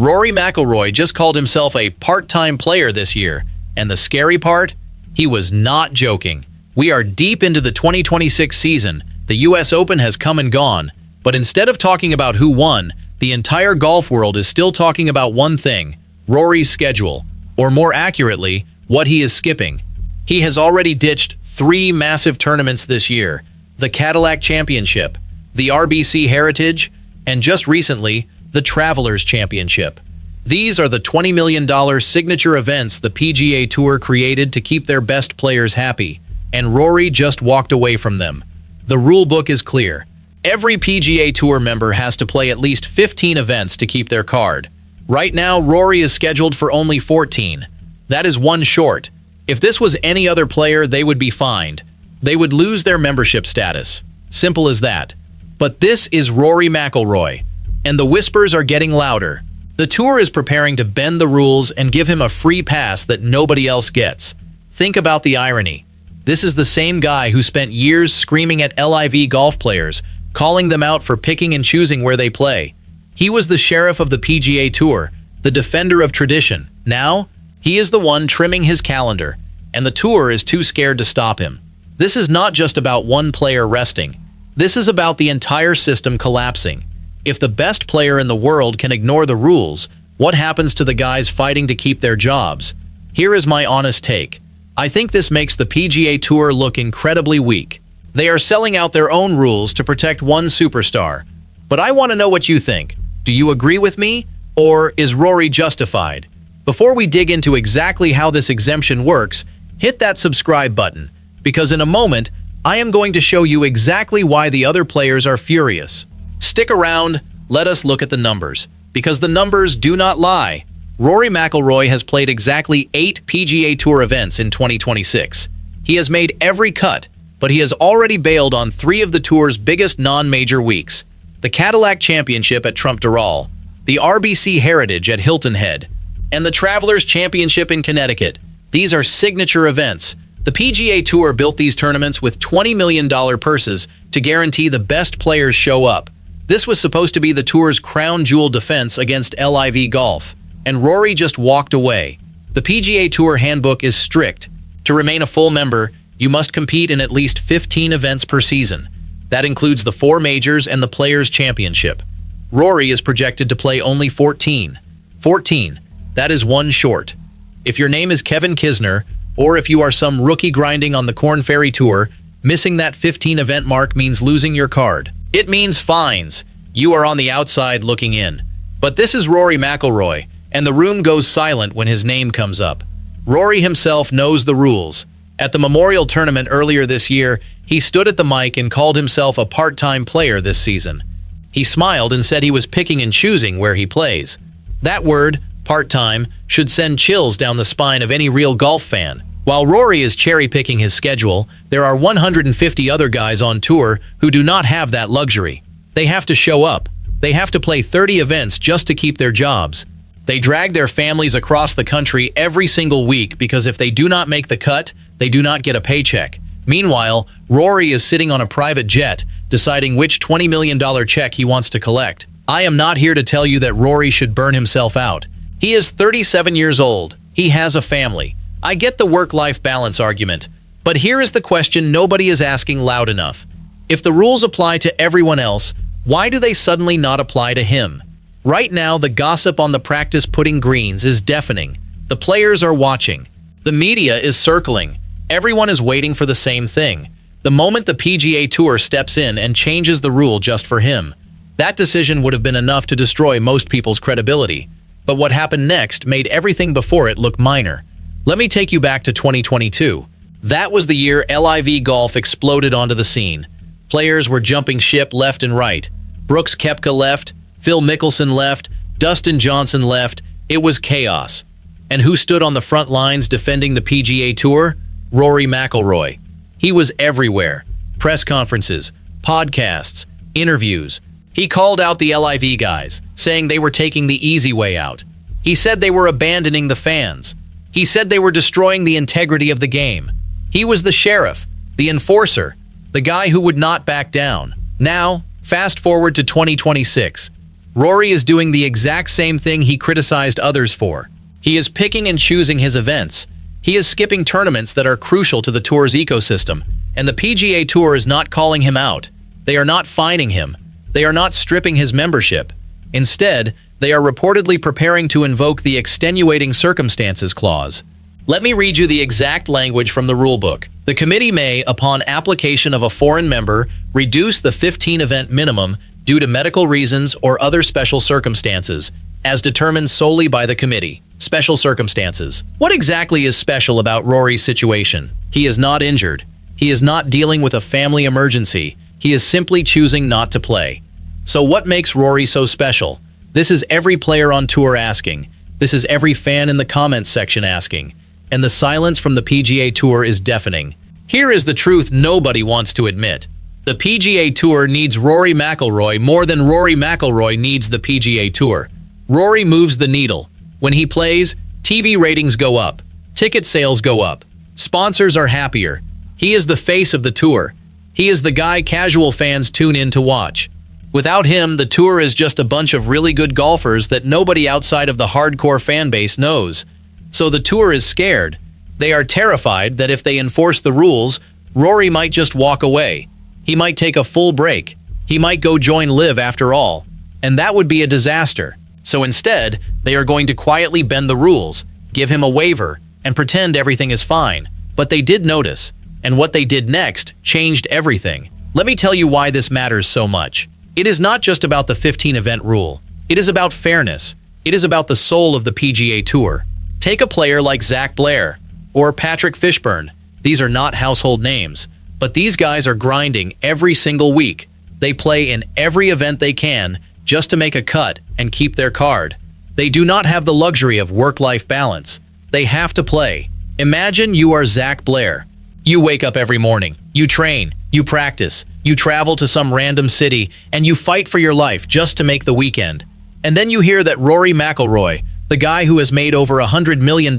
Rory McIlroy just called himself a part-time player this year, and the scary part? He was not joking. We are deep into the 2026 season. The US Open has come and gone, but instead of talking about who won, the entire golf world is still talking about one thing: Rory's schedule, or more accurately, what he is skipping. He has already ditched 3 massive tournaments this year: the Cadillac Championship, the RBC Heritage, and just recently, the Travelers Championship. These are the $20 million signature events the PGA Tour created to keep their best players happy, and Rory just walked away from them. The rule book is clear. Every PGA Tour member has to play at least 15 events to keep their card. Right now, Rory is scheduled for only 14. That is one short. If this was any other player, they would be fined. They would lose their membership status. Simple as that. But this is Rory McIlroy, and the whispers are getting louder. The tour is preparing to bend the rules and give him a free pass that nobody else gets. Think about the irony. This is the same guy who spent years screaming at LIV golf players, calling them out for picking and choosing where they play. He was the sheriff of the PGA Tour, the defender of tradition. Now, he is the one trimming his calendar, and the tour is too scared to stop him. This is not just about one player resting. This is about the entire system collapsing. If the best player in the world can ignore the rules, what happens to the guys fighting to keep their jobs? Here is my honest take. I think this makes the PGA Tour look incredibly weak. They are selling out their own rules to protect one superstar. But I want to know what you think. Do you agree with me? Or is Rory justified? Before we dig into exactly how this exemption works, hit that subscribe button, because in a moment, I am going to show you exactly why the other players are furious. Stick around, let us look at the numbers, because the numbers do not lie. Rory McIlroy has played exactly 8 PGA Tour events in 2026. He has made every cut, but he has already bailed on 3 of the tour's biggest non-major weeks: the Cadillac Championship at Trump Doral, the RBC Heritage at Hilton Head, and the Travelers Championship in Connecticut. These are signature events. The PGA Tour built these tournaments with $20 million purses to guarantee the best players show up. This was supposed to be the tour's crown jewel defense against LIV golf, and Rory just walked away. The PGA Tour handbook is strict. To remain a full member, you must compete in at least 15 events per season. That includes the 4 majors and the Players' Championship. Rory is projected to play only 14. 14. That is one short. If your name is Kevin Kisner, or if you are some rookie grinding on the Korn Ferry Tour, missing that 15 event mark means losing your card. It means fines. You are on the outside looking in. But this is Rory McIlroy, and the room goes silent when his name comes up. Rory himself knows the rules. At the Memorial Tournament earlier this year, he stood at the mic and called himself a part-time player this season. He smiled and said he was picking and choosing where he plays. That word, part-time, should send chills down the spine of any real golf fan. While Rory is cherry-picking his schedule, there are 150 other guys on tour who do not have that luxury. They have to show up. They have to play 30 events just to keep their jobs. They drag their families across the country every single week because if they do not make the cut, they do not get a paycheck. Meanwhile, Rory is sitting on a private jet, deciding which $20 million check he wants to collect. I am not here to tell you that Rory should burn himself out. He is 37 years old. He has a family. I get the work-life balance argument, but here is the question nobody is asking loud enough. If the rules apply to everyone else, why do they suddenly not apply to him? Right now, the gossip on the practice putting greens is deafening. The players are watching. The media is circling. Everyone is waiting for the same thing. The moment the PGA Tour steps in and changes the rule just for him. That decision would have been enough to destroy most people's credibility. But what happened next made everything before it look minor. Let me take you back to 2022. That was the year LIV golf exploded onto the scene. Players were jumping ship left and right. Brooks Koepka left, Phil Mickelson left, Dustin Johnson left. It was chaos. And who stood on the front lines defending the PGA Tour? Rory McIlroy. He was everywhere. Press conferences, podcasts, interviews. He called out the LIV guys, saying they were taking the easy way out. He said they were abandoning the fans. He said they were destroying the integrity of the game. He was the sheriff, the enforcer, the guy who would not back down. Now, fast forward to 2026. Rory is doing the exact same thing he criticized others for. He is picking and choosing his events. He is skipping tournaments that are crucial to the tour's ecosystem, and the PGA Tour is not calling him out. They are not fining him. They are not stripping his membership. Instead, they are reportedly preparing to invoke the extenuating circumstances clause. Let me read you the exact language from the rulebook. The committee may, upon application of a foreign member, reduce the 15-event minimum due to medical reasons or other special circumstances, as determined solely by the committee. Special circumstances. What exactly is special about Rory's situation? He is not injured. He is not dealing with a family emergency. He is simply choosing not to play. So what makes Rory so special? This is every player on tour asking. This is every fan in the comments section asking. And the silence from the PGA Tour is deafening. Here is the truth nobody wants to admit. The PGA Tour needs Rory McIlroy more than Rory McIlroy needs the PGA Tour. Rory moves the needle. When he plays, TV ratings go up. Ticket sales go up. Sponsors are happier. He is the face of the tour. He is the guy casual fans tune in to watch. Without him, the tour is just a bunch of really good golfers that nobody outside of the hardcore fan base knows. So the tour is scared. They are terrified that if they enforce the rules, Rory might just walk away. He might take a full break. He might go join LIV after all. And that would be a disaster. So instead, they are going to quietly bend the rules, give him a waiver, and pretend everything is fine. But they did notice, and what they did next changed everything. Let me tell you why this matters so much. It is not just about the 15-event rule. It is about fairness. It is about the soul of the PGA Tour. Take a player like Zach Blair or Patrick Fishburne. These are not household names, but these guys are grinding every single week. They play in every event they can just to make a cut and keep their card. They do not have the luxury of work-life balance. They have to play. Imagine you are Zach Blair. You wake up every morning. You train. You practice. You travel to some random city, and you fight for your life just to make the weekend. And then you hear that Rory McIlroy, the guy who has made over $100 million,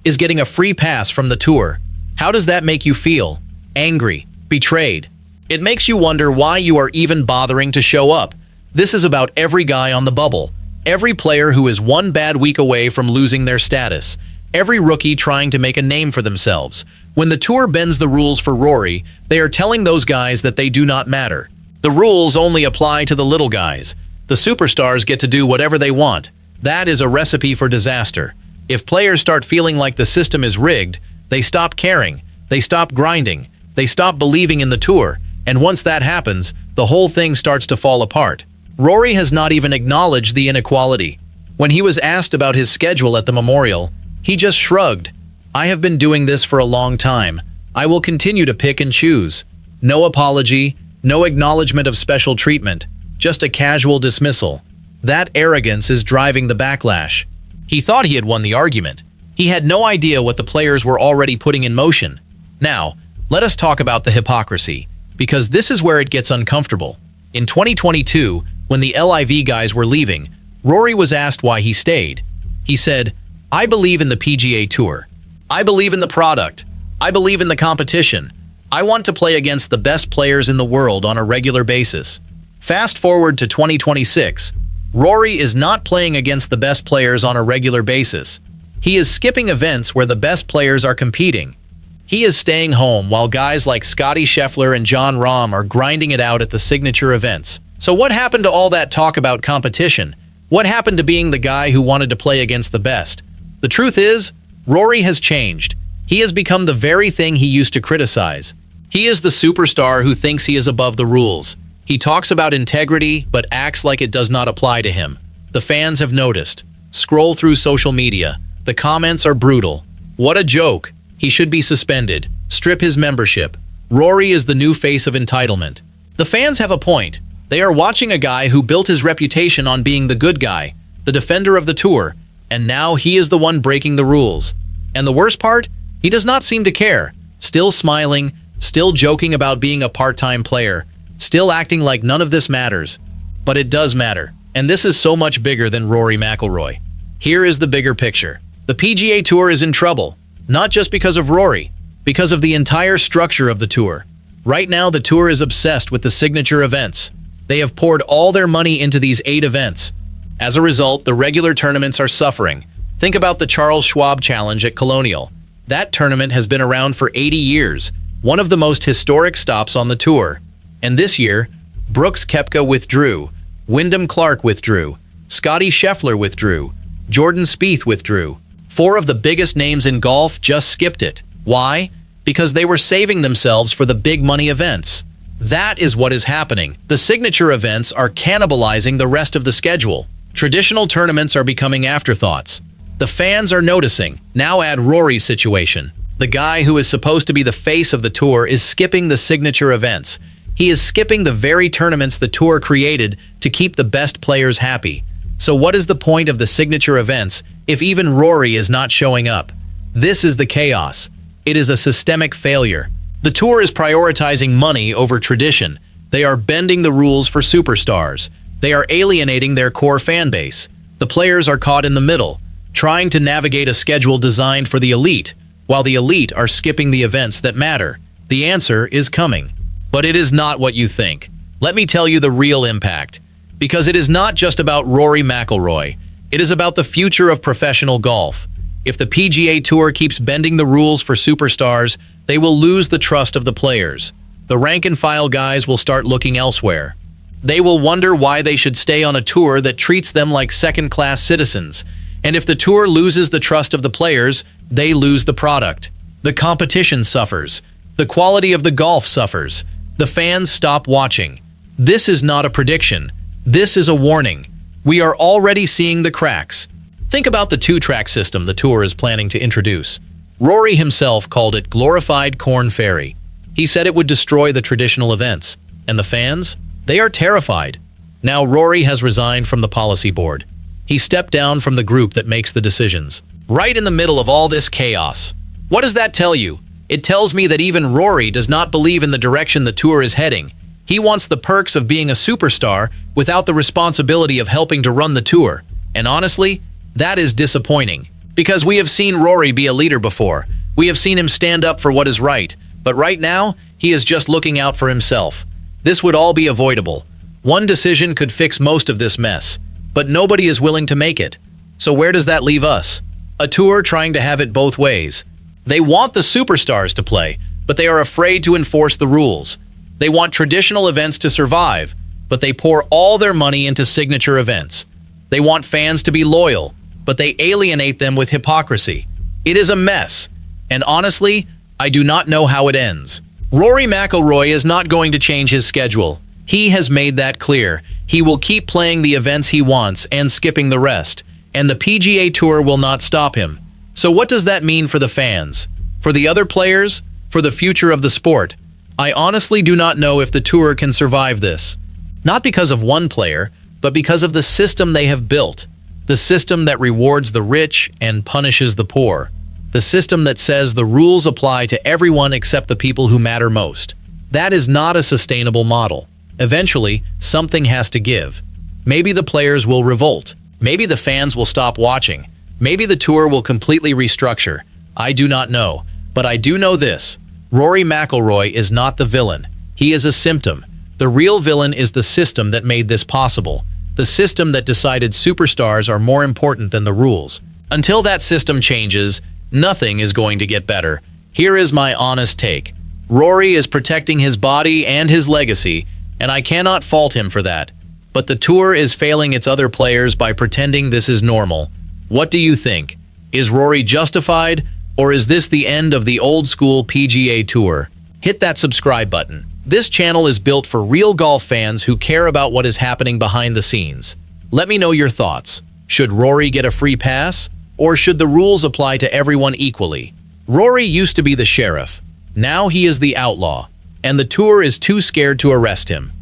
is getting a free pass from the tour. How does that make you feel? Angry. Betrayed. It makes you wonder why you are even bothering to show up. This is about every guy on the bubble. Every player who is one bad week away from losing their status. Every rookie trying to make a name for themselves. When the tour bends the rules for Rory, they are telling those guys that they do not matter. The rules only apply to the little guys. The superstars get to do whatever they want. That is a recipe for disaster. If players start feeling like the system is rigged, they stop caring. They stop grinding. They stop believing in the tour. And once that happens, the whole thing starts to fall apart. Rory has not even acknowledged the inequality. When he was asked about his schedule at the Memorial, he just shrugged. I have been doing this for a long time. I will continue to pick and choose. No apology, no acknowledgement of special treatment, just a casual dismissal. That arrogance is driving the backlash. He thought he had won the argument. He had no idea what the players were already putting in motion. Now, let us talk about the hypocrisy, because this is where it gets uncomfortable. In 2022, when the LIV guys were leaving, Rory was asked why he stayed. He said, "I believe in the PGA Tour. I believe in the product. I believe in the competition. I want to play against the best players in the world on a regular basis." Fast forward to 2026, Rory is not playing against the best players on a regular basis. He is skipping events where the best players are competing. He is staying home while guys like Scottie Scheffler and Jon Rahm are grinding it out at the signature events. So what happened to all that talk about competition? What happened to being the guy who wanted to play against the best? The truth is, Rory has changed. He has become the very thing he used to criticize. He is the superstar who thinks he is above the rules. He talks about integrity, but acts like it does not apply to him. The fans have noticed. Scroll through social media. The comments are brutal. What a joke. He should be suspended. Strip his membership. Rory is the new face of entitlement. The fans have a point. They are watching a guy who built his reputation on being the good guy, the defender of the tour, and now he is the one breaking the rules. And the worst part? He does not seem to care. Still smiling, still joking about being a part-time player, still acting like none of this matters. But it does matter, and this is so much bigger than Rory McIlroy. Here is the bigger picture. The PGA Tour is in trouble, not just because of Rory, because of the entire structure of the tour. Right now, the tour is obsessed with the signature events. They have poured all their money into these 8 events. As a result, the regular tournaments are suffering. Think about the Charles Schwab Challenge at Colonial. That tournament has been around for 80 years, one of the most historic stops on the tour. And this year, Brooks Koepka withdrew, Wyndham Clark withdrew, Scottie Scheffler withdrew, Jordan Spieth withdrew. 4 of the biggest names in golf just skipped it. Why? Because they were saving themselves for the big money events. That is what is happening. The signature events are cannibalizing the rest of the schedule. Traditional tournaments are becoming afterthoughts. The fans are noticing. Now add Rory's situation. The guy who is supposed to be the face of the tour is skipping the signature events. He is skipping the very tournaments the tour created to keep the best players happy. So what is the point of the signature events if even Rory is not showing up? This is the chaos. It is a systemic failure. The tour is prioritizing money over tradition. They are bending the rules for superstars. They are alienating their core fan base. The players are caught in the middle, trying to navigate a schedule designed for the elite, while the elite are skipping the events that matter. The answer is coming. But it is not what you think. Let me tell you the real impact. Because it is not just about Rory McIlroy. It is about the future of professional golf. If the PGA Tour keeps bending the rules for superstars, they will lose the trust of the players. The rank-and-file guys will start looking elsewhere. They will wonder why they should stay on a tour that treats them like second-class citizens. And if the tour loses the trust of the players, they lose the product. The competition suffers. The quality of the golf suffers. The fans stop watching. This is not a prediction. This is a warning. We are already seeing the cracks. Think about the 2-track system the tour is planning to introduce. Rory himself called it glorified corn ferry. He said it would destroy the traditional events. And the fans? They are terrified. Now Rory has resigned from the policy board. He stepped down from the group that makes the decisions. Right in the middle of all this chaos. What does that tell you? It tells me that even Rory does not believe in the direction the tour is heading. He wants the perks of being a superstar without the responsibility of helping to run the tour. And honestly, that is disappointing. Because we have seen Rory be a leader before. We have seen him stand up for what is right. But right now, he is just looking out for himself. This would all be avoidable. One decision could fix most of this mess. But nobody is willing to make it. So where does that leave us? A tour trying to have it both ways. They want the superstars to play, but they are afraid to enforce the rules. They want traditional events to survive, but they pour all their money into signature events. They want fans to be loyal, but they alienate them with hypocrisy. It is a mess, and honestly, I do not know how it ends. Rory McIlroy is not going to change his schedule. He has made that clear. He will keep playing the events he wants and skipping the rest, and the PGA Tour will not stop him. So what does that mean for the fans? For the other players? For the future of the sport? I honestly do not know if the tour can survive this. Not because of one player, but because of the system they have built. The system that rewards the rich and punishes the poor. The system that says the rules apply to everyone except the people who matter most. That is not a sustainable model. Eventually, something has to give. Maybe the players will revolt. Maybe the fans will stop watching. Maybe the tour will completely restructure. I do not know. But I do know this. Rory McIlroy is not the villain. He is a symptom. The real villain is the system that made this possible. The system that decided superstars are more important than the rules. Until that system changes, nothing is going to get better. Here is my honest take. Rory is protecting his body and his legacy, and I cannot fault him for that. But the tour is failing its other players by pretending this is normal. What do you think? Is Rory justified, or is this the end of the old-school PGA Tour? Hit that subscribe button. This channel is built for real golf fans who care about what is happening behind the scenes. Let me know your thoughts. Should Rory get a free pass, or should the rules apply to everyone equally? Rory used to be the sheriff. Now he is the outlaw, and the tour is too scared to arrest him.